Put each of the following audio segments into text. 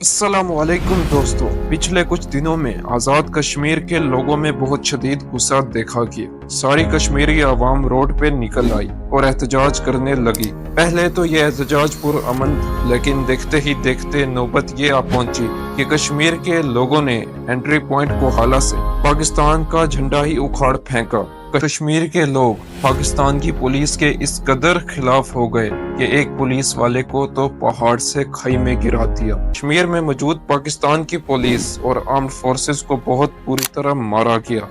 अस्सलामुअलैकुम दोस्तों, पिछले कुछ दिनों में आज़ाद कश्मीर के लोगों में बहुत शदीद गुस्सा देखा गया। सारी कश्मीरी आवाम रोड पे निकल आई और एहतजाज करने लगी। पहले तो ये एहतजाज पुरअमन था, लेकिन देखते ही देखते नौबत ये आ पहुंची कि कश्मीर के लोगों ने एंट्री पॉइंट कोहाला से पाकिस्तान का झंडा ही उखाड़ फेंका। कश्मीर के लोग पाकिस्तान की पुलिस के इस कदर खिलाफ हो गए कि एक पुलिस वाले को तो पहाड़ से खाई में गिरा दिया। कश्मीर में मौजूद पाकिस्तान की पुलिस और आर्म्ड फोर्सेस को बहुत बुरी तरह मारा गया।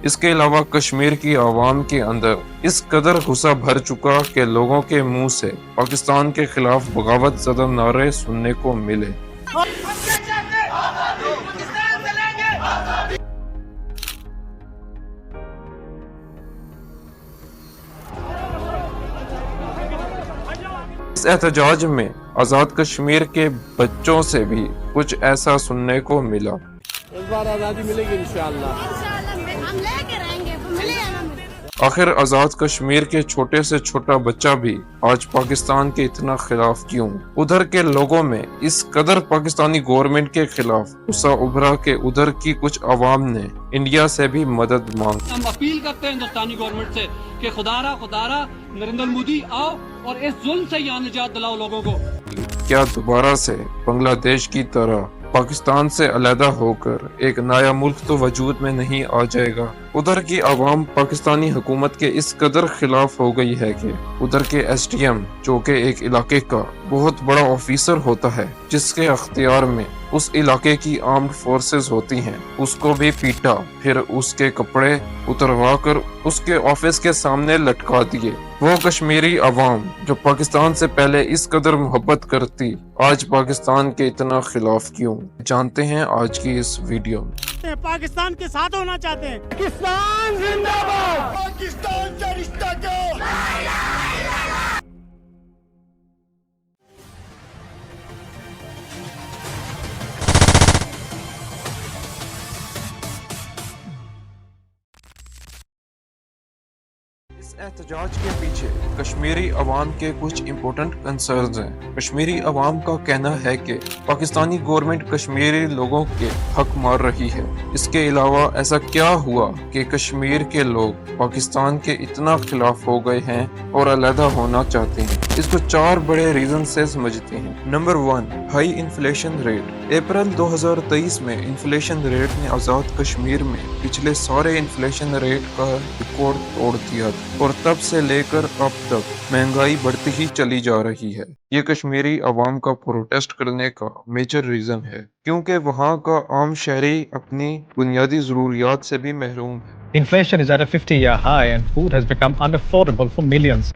इसके अलावा कश्मीर की आवाम के अंदर इस कदर गुस्सा भर चुका कि लोगों के मुंह से पाकिस्तान के खिलाफ बगावत ज़दा नारे सुनने को मिले। इस एहतजाज में आज़ाद कश्मीर के बच्चों से भी कुछ ऐसा सुनने को मिला। इस बार आज़ादी मिलेगी इंशाअल्लाह। हम लेके रहेंगे, मिलेगा ना। आखिर आज़ाद कश्मीर के छोटे से छोटा बच्चा भी आज पाकिस्तान के इतना खिलाफ क्यों? उधर के लोगों में इस कदर पाकिस्तानी गवर्नमेंट के खिलाफ गुस्सा उभरा के उधर की कुछ आवाम ने इंडिया से भी मदद मांगी। हम अपील करते हैं हिंदुस्तानी गवर्नमेंट से कि खुदारा नरेंद्र मोदी आओ और इस जुल्म से यहाँ निजात दिलाओ लोगों को। क्या दोबारा से बांग्लादेश की तरह पाकिस्तान से अलहदा होकर एक नया मुल्क तो वजूद में नहीं आ जाएगा? उधर की आवाम पाकिस्तानी हुकूमत के इस कदर खिलाफ हो गई है कि उधर के एसडीएम, जो कि एक इलाके का बहुत बड़ा ऑफिसर होता है जिसके अख्तियार में उस इलाके की आर्म्ड फोर्सेस होती हैं, उसको भी पीटा, फिर उसके कपड़े उतरवा कर उसके ऑफिस के सामने लटका दिए। वो कश्मीरी आवाम जो पाकिस्तान से पहले इस कदर मोहब्बत करती, आज पाकिस्तान के इतना खिलाफ क्यों? जानते हैं आज की इस वीडियो में। पाकिस्तान के साथ होना चाहते हैं। पाकिस्तान जिंदाबाद। पाकिस्तान का रिश्ता क्यों? इस एहतजाज के पीछे कश्मीरी अवाम के कुछ इम्पोर्टेंट कंसर्न्स हैं। कश्मीरी अवाम का कहना है कि पाकिस्तानी गवर्नमेंट कश्मीरी लोगों के हक मार रही है। इसके अलावा ऐसा क्या हुआ कि कश्मीर के लोग पाकिस्तान के इतना खिलाफ हो गए हैं और अलहदा होना चाहते हैं? इसको चार बड़े रीजन से समझते हैं। Number 1, high inflation rate. April 2023 में इन्फ्लेशन रेट ने आज़ाद कश्मीर में पिछले सारे इन्फ्लेशन रेट का रिकॉर्ड तोड़ दिया और तब से लेकर अब तक महंगाई बढ़ती ही चली जा रही है। ये कश्मीरी अवाम का प्रोटेस्ट करने का मेजर रीजन है, क्योंकि वहाँ का आम शहरी अपनी बुनियादी ज़रूरियात से भी महरूम है। Inflation is at a 50-year high and food has become unaffordable for millions.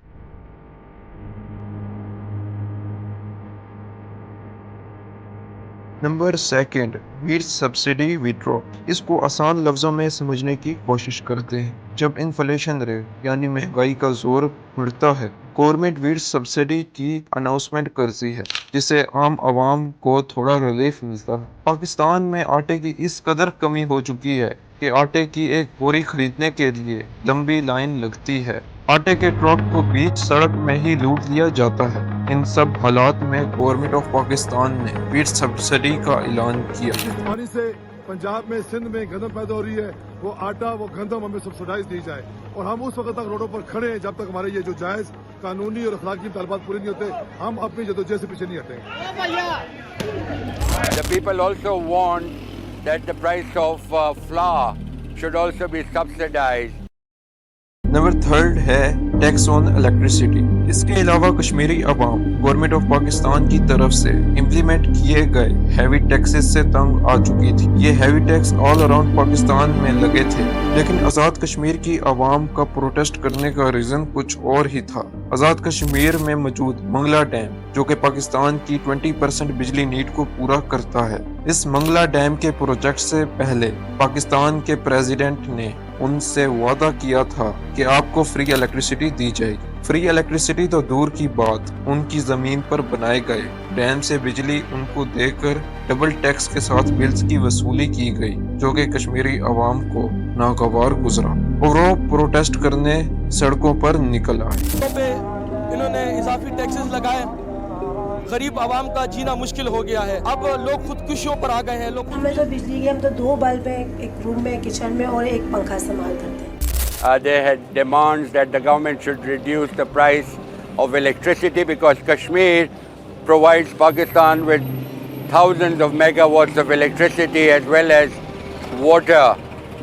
Number 2, wheat subsidy withdraw. इसको आसान लफ्ज़ों में समझने की कोशिश करते हैं। जब इन्फ्लेशन रेट यानी महंगाई का जोर बढ़ता है, गवर्नमेंट वीट सब्सिडी की अनाउंसमेंट करती है, जिससे आम आवाम को थोड़ा रिलीफ मिलता है। पाकिस्तान में आटे की इस कदर कमी हो चुकी है कि आटे की एक बोरी खरीदने के लिए लंबी लाइन लगती है। आटे के ट्रक को बीच सड़क में ही लूट लिया जाता है। इन सब हालात में गवर्नमेंट ऑफ पाकिस्तान ने वीट सब्सिडी का ऐलान किया। पानी से पंजाब में, सिंध में गंदम पैदा हो रही है, वो आटा, वो गंदम हमें सब्सिडाइज दी जाए। और हम उस वक्त तक रोडों पर खड़े हैं जब तक हमारे ये जो जायज कानूनी और अखलाकी तलबात पूरे नहीं होते। हम अपनी जदोजहद से पीछे नहीं हटेंगे। The people also want that the price of flour should also be subsidized. Number 3 है टैक्स ऑन इलेक्ट्रिसिटी। इसके अलावा कश्मीरी अवाम गवर्नमेंट ऑफ पाकिस्तान की तरफ से इम्प्लीमेंट किए गए हैवी टैक्सेस से तंग आ चुकी थी। ये heavy tax all around Pakistan में लगे थे, लेकिन आज़ाद कश्मीर की अवाम का प्रोटेस्ट करने का रीज़न कुछ और ही था। आज़ाद कश्मीर में मौजूद मंगला डैम, जो कि पाकिस्तान की 20% बिजली नीड को पूरा करता है, इस मंगला डैम के प्रोजेक्ट से पहले पाकिस्तान के प्रेसिडेंट ने उनसे वादा किया था कि आपको फ्री इलेक्ट्रिसिटी दी जाएगी। फ्री इलेक्ट्रिसिटी तो दूर की बात, उनकी जमीन पर बनाए गए डैम से बिजली उनको देकर डबल टैक्स के साथ बिल्स की वसूली की गई, जो कि कश्मीरी अवाम को नागवार गुजरा। और वो प्रोटेस्ट करने सड़कों पर निकल आए। पे इन्होंने इजाफी टैक्सेस लगाए, गरीब आवाम का जीना मुश्किल हो गया है। अब लोग खुदकुशियों पर आ गए हैं। लोग हमें तो बिजली की, हम तो 2 बल्ब हैं एक रूम में, किचन में, और एक पंखा इस्तेमाल करते हैं। They had demands that the government should reduce the price of electricity because Kashmir provides Pakistan with thousands of megawatts of electricity as well as water.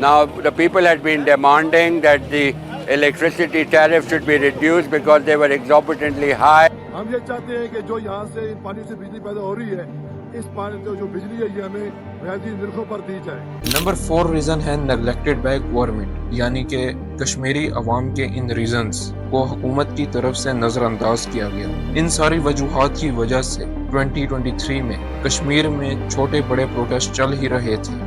Now the people had been demanding that the electricity tariff should be reduced because they were exorbitantly high. हम ये चाहते हैं कि जो यहाँ से इन पानी से बिजली पैदा हो रही है, इस पानी जो बिजली है ये हमें वाजिब निर्खों पर दी जाए। नंबर 4 रीजन है नेग्लेक्टेड बाय गवर्नमेंट, यानी कि कश्मीरी अवाम के इन रीजंस को हुकूमत की तरफ से नजरअंदाज किया गया। इन सारी वजूहात की वजह से 2023 में कश्मीर में छोटे बड़े प्रोटेस्ट चल ही रहे थे।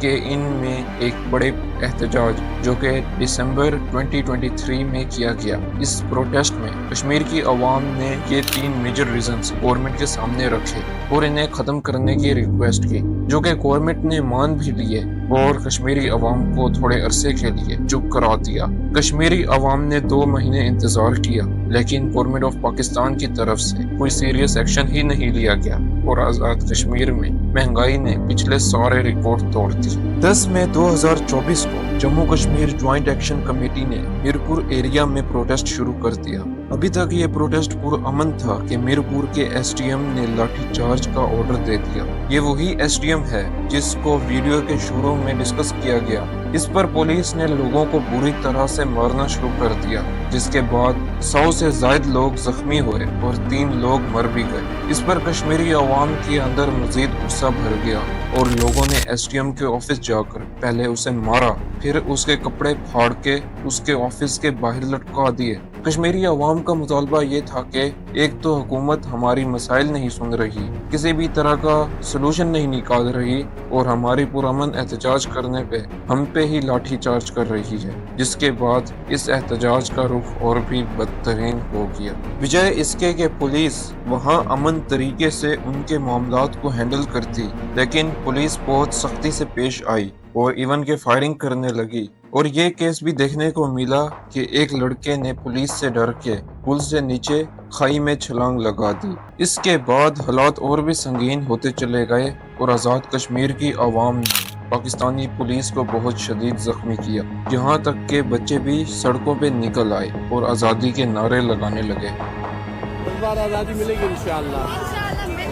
कि इनमें एक बड़े एहतजाज जो कि दिसंबर 2023 में किया गया, इस प्रोटेस्ट में कश्मीर की अवाम ने ये 3 मेजर रीजंस गवर्नमेंट के सामने रखे और इन्हें ख़त्म करने की रिक्वेस्ट की, जो कि गवर्नमेंट ने मान भी लिए और कश्मीरी अवाम को थोड़े अरसे के लिए चुप करा दिया। कश्मीरी अवाम ने 2 महीने इंतज़ार किया, लेकिन गवर्नमेंट ऑफ पाकिस्तान की तरफ से कोई सीरियस एक्शन ही नहीं लिया गया और आज़ाद कश्मीर में महंगाई ने पिछले सारे रिकॉर्ड तोड़ दिए। 10 मई 2024 को Jammu Kashmir joint action committee ने मीरपुर एरिया में प्रोटेस्ट शुरू कर दिया। अभी तक ये प्रोटेस्ट पुरअमन था कि मीरपुर के एसडीएम ने लाठीचार्ज का ऑर्डर दे दिया। ये वही एसडीएम है जिसको वीडियो के शुरू में डिस्कस किया गया। इस पर पुलिस ने लोगों को बुरी तरह से मारना शुरू कर दिया, जिसके बाद 100 से ज्यादा लोग जख्मी हुए और 3 लोग मर भी गए। इस पर कश्मीरी अवाम के अंदर मजीद गुस्सा भर गया और लोगों ने एसडीएम के ऑफिस जाकर पहले उसे मारा, फिर उसके कपड़े फाड़ के उसके ऑफिस के बाहर लटका दिए। कश्मीरी अवाम का मुतालबा ये था कि एक तो हुकूमत हमारी मसाइल नहीं सुन रही, किसी भी तरह का सलूशन नहीं निकाल रही और हमारी पुरअमन एहतजाज करने पे हम पे ही लाठी चार्ज कर रही है, जिसके बाद इस एहतजाज का रुख और भी बदतरीन हो गया। वजह इसके कि पुलिस वहाँ अमन तरीके से उनके मामलात को हैंडल करती, लेकिन पुलिस बहुत सख्ती से पेश आई और इवन के फायरिंग करने लगी। और ये केस भी देखने को मिला कि एक लड़के ने पुलिस से डर के पुल से नीचे खाई में छलांग लगा दी। इसके बाद हालात और भी संगीन होते चले गए और आज़ाद कश्मीर की आवाम ने पाकिस्तानी पुलिस को बहुत शदीद जख्मी किया, यहाँ तक के बच्चे भी सड़कों पे निकल आए और आज़ादी के नारे लगाने लगे। इस बार आज़ादी मिलेगी इंशाअल्लाह।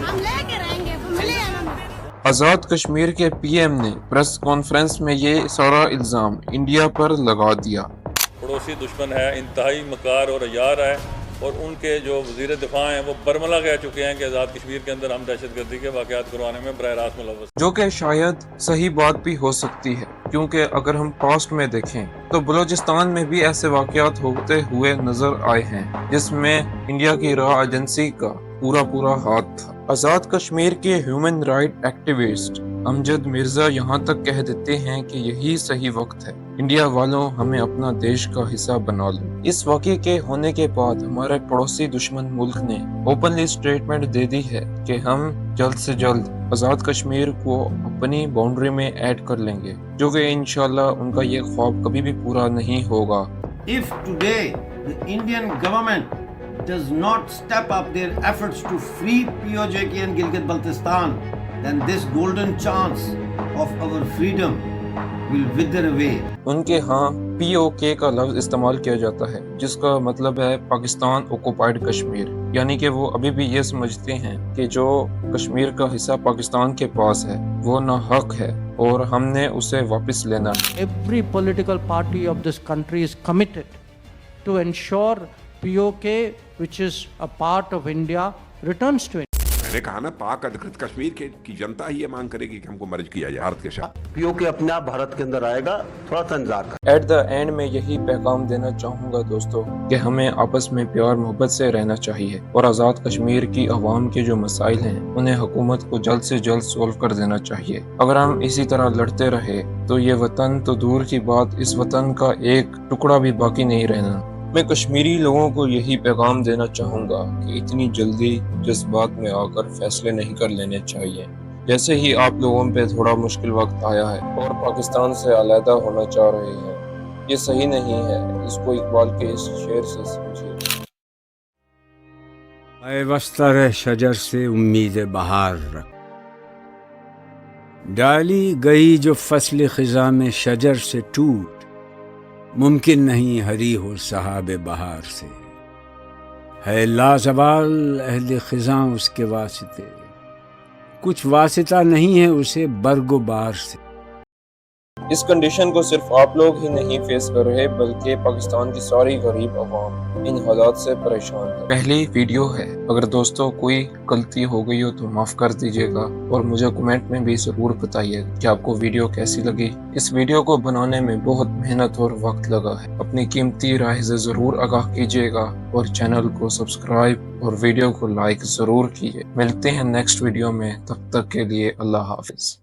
हम लेके रहेंगे, मिलेगा हमें। आज़ाद कश्मीर के पीएम ने प्रेस कॉन्फ्रेंस में ये सारा इल्ज़ाम इंडिया पर लगा दिया। पड़ोसी दुश्मन है, इंतहाई मकार और अयार है और उनके जो वज़ीर दिफा हैं वो बरमला कह चुके हैं कि आज़ाद कश्मीर के अंदर हम दहशतगर्दी के वाक़यात करवाने में बराह रास्त मुलव्वस, जो कि शायद सही बात भी हो सकती है, क्योंकि अगर हम पास्ट में देखें तो बलूचिस्तान में भी ऐसे वाक़यात होते हुए नजर आए हैं जिसमें इंडिया की रॉ एजेंसी का पूरा हाथ था। आज़ाद कश्मीर के human right activist Amjad Mirza यहाँ तक कह देते हैं कि यही सही वक्त है, इंडिया वालों हमें अपना देश का हिस्सा बना लो। इस वाक़े के होने के बाद हमारे पड़ोसी दुश्मन मुल्क ने ओपनली स्टेटमेंट दे दी है कि हम जल्द से जल्द आज़ाद कश्मीर को अपनी बाउंड्री में ऐड कर लेंगे, जो कि इंशाल्लाह उनका ये ख्वाब कभी भी पूरा नहीं होगा। If today the Indian government does not step up their efforts to free POJK and Gilgit-Baltistan, then this golden chance of our freedom will wither away. उनके यहाँ POK का लफ्ज इस्तेमाल किया जाता है, जिसका मतलब है पाकिस्तान ऑक्युपाइड कश्मीर, यानी कि वो अभी भी ये समझते हैं कि जो कश्मीर का हिस्सा पाकिस्तान के पास है वो नाहक है और हमने उसे वापस लेना है। Every political party of this country is committed to ensure POK, which is a part of India, returns to India. मैंने कहा ना, पाक अधिकृत कश्मीर की जनता ही ये मांग करेगी कि हमको मर्ज किया जाए भारत के साथ। POK अपने आप भारत के अंदर आएगा, थोड़ा सा इंतजार कर। एट द एंड में यही पैगाम देना चाहूँगा दोस्तों कि हमें आपस में प्यार मोहब्बत से रहना चाहिए और आज़ाद कश्मीर की आवाम के जो मसाइल हैं उन्हें हुकूमत को जल्द से जल्द सोल्व कर देना चाहिए। अगर हम इसी तरह लड़ते रहे तो ये वतन तो दूर की बात, इस वतन का एक टुकड़ा भी बाकी नहीं रहना। मैं कश्मीरी लोगों को यही पैगाम देना चाहूँगा कि इतनी जल्दी जज्बात में आकर फैसले नहीं कर लेने चाहिए। जैसे ही आप लोगों पे थोड़ा मुश्किल वक्त आया है और पाकिस्तान से अलहदा होना चाह रहे हैं, ये सही नहीं है। इसको इकबाल के इस शेर से समझिए। ऐ वस्तर शजर से उम्मीद बहार रख, डाली गई जो फसल खिजा में शजर से टूट, मुमकिन नहीं हरी हो सहाब बहार से। है लाजवाल अहले खिजा उसके वास्ते, कुछ वास्ता नहीं है उसे बर्गो बार से। इस कंडीशन को सिर्फ आप लोग ही नहीं फेस कर रहे, बल्कि पाकिस्तान की सारी गरीब अवाम इन हालात से परेशान है। पहली वीडियो है, अगर दोस्तों कोई गलती हो गई हो तो माफ कर दीजिएगा और मुझे कमेंट में भी जरूर बताइए कि आपको वीडियो कैसी लगी। इस वीडियो को बनाने में बहुत मेहनत और वक्त लगा है। अपनी कीमती राय से जरूर आगाह कीजिएगा और चैनल को सब्सक्राइब और वीडियो को लाइक जरूर कीजिए। मिलते हैं नेक्स्ट वीडियो में, तब तक के लिए अल्लाह हाफिज।